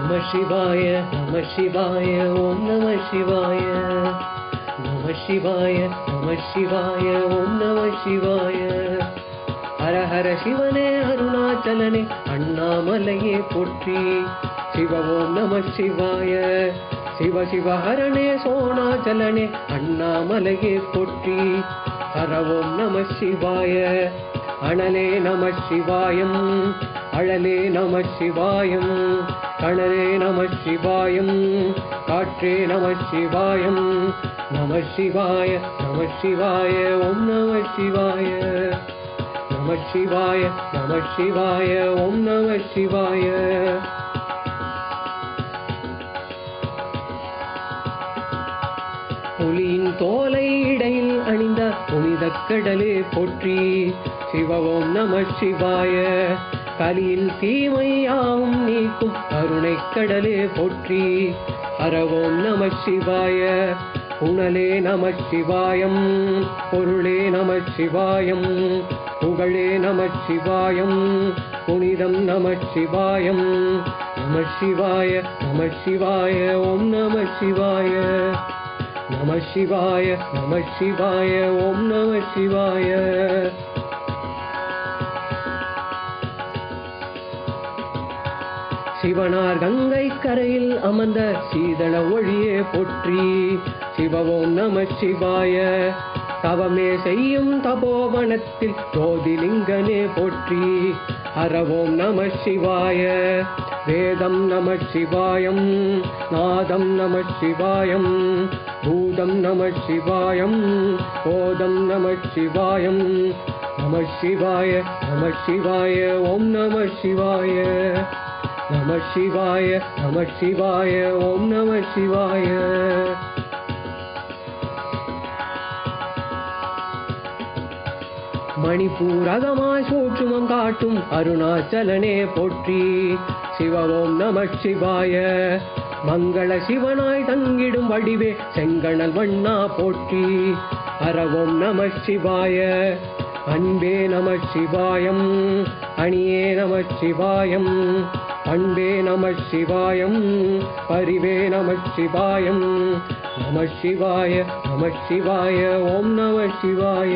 நம சிவாய நம சிவாய ஓம் நம சிவாய நம சிவாய நம சிவாய ஓம் நம சிவாய ஹர ஹர சிவனே அருணாச்சலனே அண்ணாமலையே போற்றி சிவ ஓம் நம சிவாய சிவ சிவ ஹரணே சோணாச்சலனே அண்ணாமலையே போற்றி ஹர ஓம் நம சிவாய அனலே நம சிவாயம் அழலே நம சிவாயம் கணலே நம சிவாயம் காற்றே நம சிவாயம் நம சிவாய நம சிவாய ஓம் நம சிவாய நம சிவாய நம சிவாய ஓம் நம சிவாய புலியின் தோலை இடையில் அணிந்த புனித கடலே போற்றி சிவ ஓம் நம சிவாய கலியில் தீமையாவும் நீக்கும் கருணை கடலே போற்றி ஹர ஓம் நம சிவாய புனலே நம சிவாயம் பொருளே நம சிவாயம் புகழே நம சிவாயம் புனிதம் நம சிவாயம் நம சிவாய நம சிவாய ஓம் நம சிவாய நம சிவாய நம சிவாய ஓம் நம சிவாய சிவனார் கங்கை கரையில் அமர்ந்த சீதள ஒளியே போற்றி சிவ ஓம் நம சிவாய தவமே செய்யும் தபோவனத்தில் ஜோதிலிங்கனே போற்றி ஹர ஓம் நம சிவாய வேதம் நம சிவாயம் நாதம் நம சிவாயம் பூதம் நம சிவாயம் போதம் நம சிவாயம் நம சிவாய நம சிவாய ஓம் நம சிவாய நம சிவாய நம சிவாய ஓம் நம சிவாய மணிப்பூரகமாய் சூட்சுமம் காட்டும் அருணாச்சலனே போற்றி சிவ ஓம் நம சிவாய மங்கள சிவனாய் தங்கிடும் வடிவே செங்கணல் வண்ணா போற்றி ஹர ஓம் நம சிவாய அன்பே நம சிவாயம் அணியே நம சிவாயம் அன்பே நம சிவாயம் பரிவே நம சிவாயம் நம சிவாய நம சிவாய ஓம் நம சிவாய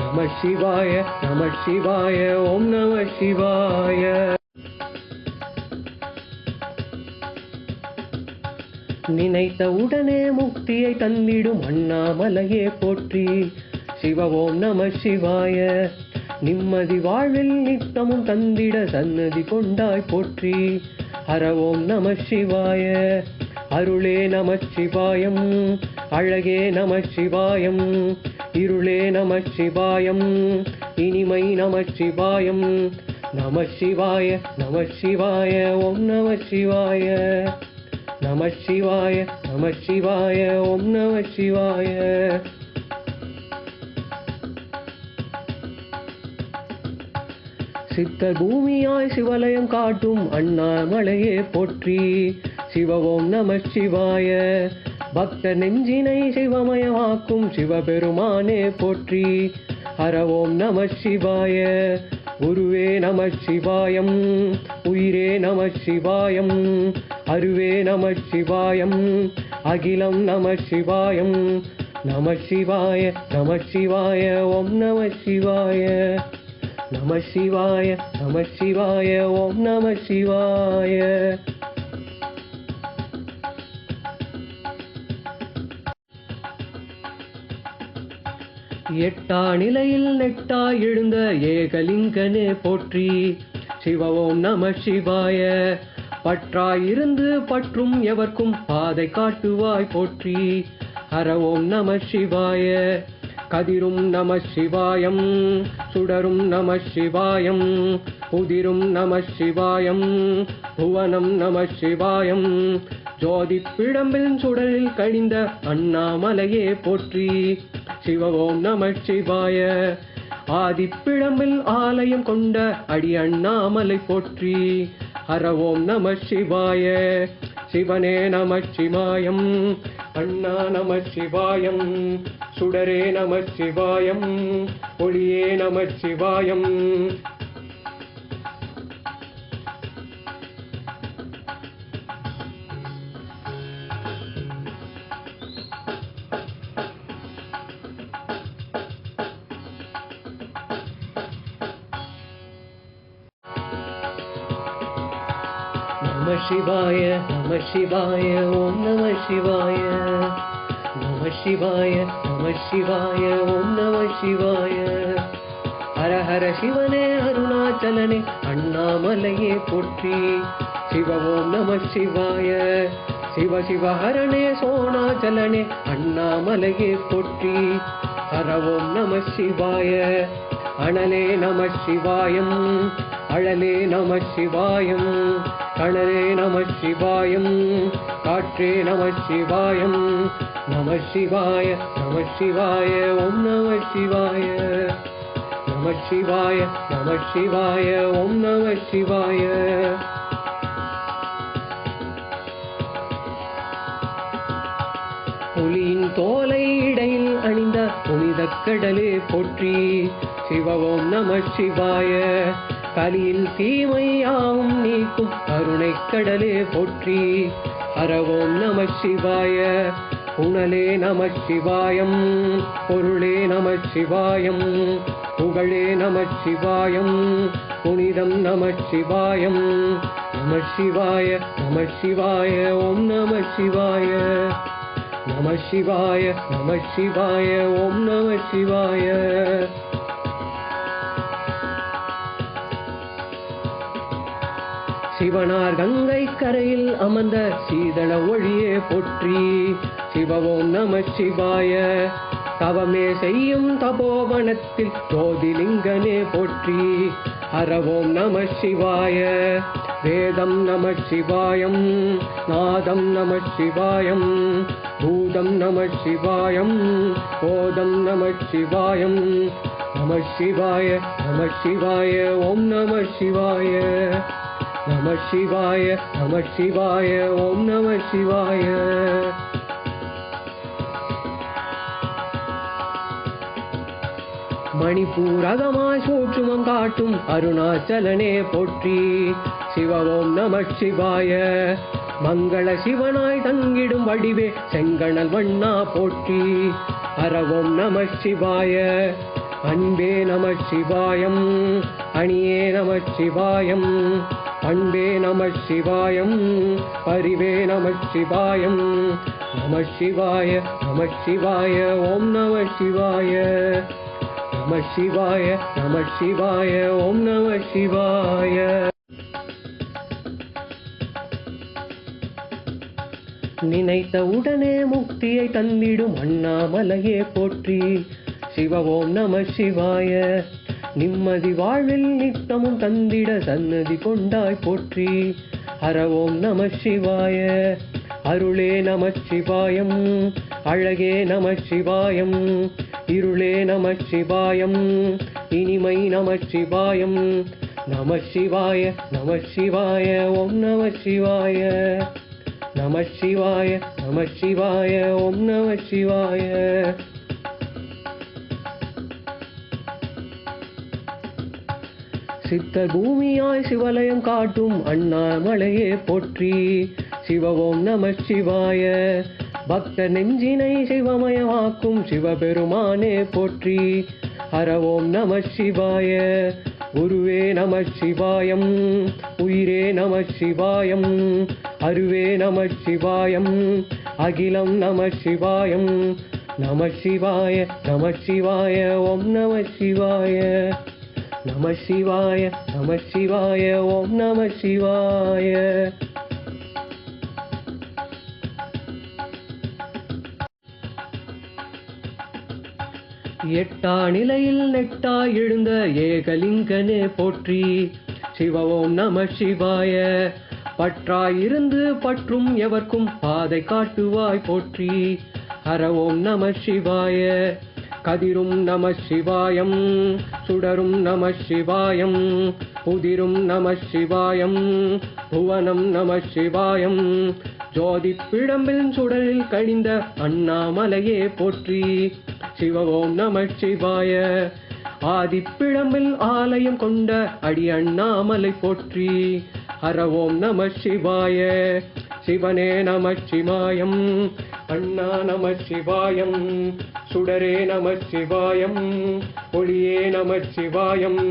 நம சிவாய நம சிவாய ஓம் நம சிவாய நினைத்த உடனே முக்தியை தந்திடும் அண்ணாமலையே போற்றி சிவ ஓம் நம சிவாய நிம்மதி வாழ்வில் நித்தமும் தந்திட சன்னதி கொண்டாய் போற்றி ஹர ஓம் நம சிவாய அருளே நம சிவாயம் அழகே நம சிவாயம் இருளே நம சிவாயம் இனிமை நம சிவாயம் நம சிவாய நம சிவாய ஓம் நம சிவாய நம சிவாய நம சிவாய ஓம் நம சிவாய சித்த பூமியாய் சிவலயம் காட்டும் அண்ணாமலையே போற்றி சிவ ஓம் நம சிவாய பக்த நெஞ்சினை சிவமயமாக்கும் சிவபெருமானே போற்றி ஹர ஓம் நம சிவாய குருவே நம சிவாயம் உயிரே நம சிவாயம் அருவே நம சிவாயம் அகிலம் நம சிவாயம் நம சிவாய நம சிவாய ஓம் நம சிவாய நம சிவாய நம சிவாய ஓம் நம சிவாய எட்டா நிலையில் நெட்டாய் எழுந்த ஏகலிங்கனே போற்றி சிவ ஓம் நம சிவாய பற்றாயிருந்து பற்றும் எவர்க்கும் பாதை காட்டுவாய் போற்றி ஹர ஓம் நம சிவாய கதிரும் நம சிவாயம் சுடரும் நம சிவாயம் உதிரும் நம சிவாயம் புவனம் நம சிவாயம் ஜோதி பிழம்பில் சுடலில் கழிந்த அண்ணாமலையே போற்றி சிவ ஓம் நம சிவாய ஆதிப்பிழம்பில் ஆலயம் கொண்ட அடி அண்ணாமலை போற்றி ஹர ஓம் நம சிவாய சிவனே நம சிவாயம் அண்ணா நம சிவாயம் சுடரே நம சிவாயம் ஒளியே நம சிவாயம் நம சிவாய நம சிவாய ஓம் நம சிவாய நம சிவாய நம சிவாய ஓம் நம சிவாய ஹர ஹர சிவனே அருணாச்சலனே அண்ணாமலையே போற்றி சிவ ஓம் நம சிவாய சிவ சிவ ஹரணே சோணாச்சலனே அண்ணாமலையே போற்றி ஹர ஓம் நம சிவாய அனலே நம சிவாயம் அழலே நம சிவாயம் கணலே நம சிவாயம் காற்றே நம சிவாயம் நம சிவாய ஓம் நம சிவாய நம சிவாய ஓம் நம சிவாய புலியின் தோலை இடையில் அணிந்த புனித கடலே போற்றி சிவ ஓம் நம சிவாய கலியில் தீமையாவும் நீக்கும் கருணை கடலே போற்றி ஹர ஓம் நம சிவாய புனலே நம சிவாயம் பொருளே நம சிவாயம் புகழே நம சிவாயம் புனிதம் நம சிவாயம் நம சிவாய ஓம் நம சிவாய நம சிவாய ஓம் நம சிவாய சிவனார் கங்கை கரையில் அமர்ந்த சீதள ஒளியே போற்றி சிவ ஓம் நம சிவாய தவமே செய்யும் தபோவனத்தில் ஜோதிலிங்கனே போற்றி ஹர ஓம் நம சிவாய வேதம் நம சிவாயம் நாதம் நம சிவாயம் பூதம் நம சிவாயம் போதம் நம சிவாயம் நம சிவாய ஓம் நம சிவாய நம சிவாய ஓம் நம சிவாய மணிப்பூரகமாய் சூட்சுமம் காட்டும் அருணாச்சலனே போற்றி சிவ ஓம் நம சிவாய மங்கள சிவனாய் தங்கிடும் வடிவே செங்கணல் வண்ணா போற்றி ஹர ஓம் நம சிவாய அன்பே நம சிவாயம் அணியே நம சிவாயம் அன்பே நம சிவாயம் பரிவே நம சிவாயம் நம சிவாய ஓம் நம சிவாய நம சிவாய ஓம் நம சிவாய நினைத்த உடனே முக்தியை தந்திடும் அண்ணாமலையே போற்றி சிவ ஓம் நம சிவாய நிம்மதி வாழ்வில் நித்தமும் தந்திட சன்னதி கொண்டாய் போற்றி ஹர ஓம் நம சிவாய அருளே நம சிவாயம் அழகே நம சிவாயம் இருளே நம சிவாயம் இனிமை நம சிவாயம் நம சிவாய ஓம் நம சிவாய நம சிவாய ஓம் நம சிவாய சித்தர் பூமியாய் சிவலயம் காட்டும் அண்ணாமலையே போற்றி சிவ ஓம் நம சிவாய பக்த நெஞ்சினை சிவமயமாக்கும் சிவபெருமானே போற்றி ஹர ஓம் நம சிவாய குருவே நம சிவாயம் உயிரே நம சிவாயம் அருவே நம சிவாயம் அகிலம் நம சிவாயம் நம சிவாய ஓம் நம சிவாய நம சிவாய ஓம் நம சிவாய எட்டா நிலையில் நெட்டாய் எழுந்த ஏகலிங்கனே போற்றி சிவ ஓம் நம சிவாய பற்றாயிருந்து பற்றும் எவர்க்கும் பாதை காட்டுவாய் போற்றி ஹர ஓம் நம சிவாய கதிரும் நம சிவாயம் சுடரும் நம சிவாயம் உதிரும் நம சிவாயம் புவனம் நம சிவாயம் ஜோதி பிழம்பில் சுடரில் கழிந்த அண்ணாமலையே போற்றி சிவ ஓம் நம சிவாய ஆதிப்பிழம்பில் ஆலயம் கொண்ட அடி அண்ணாமலை போற்றி ஹர ஓம் நம சிவாய சிவனே நம சிவாயம் அண்ணா நம சிவாயம் சுடரே நம சிவாயம் ஒளியே நம சிவாயம்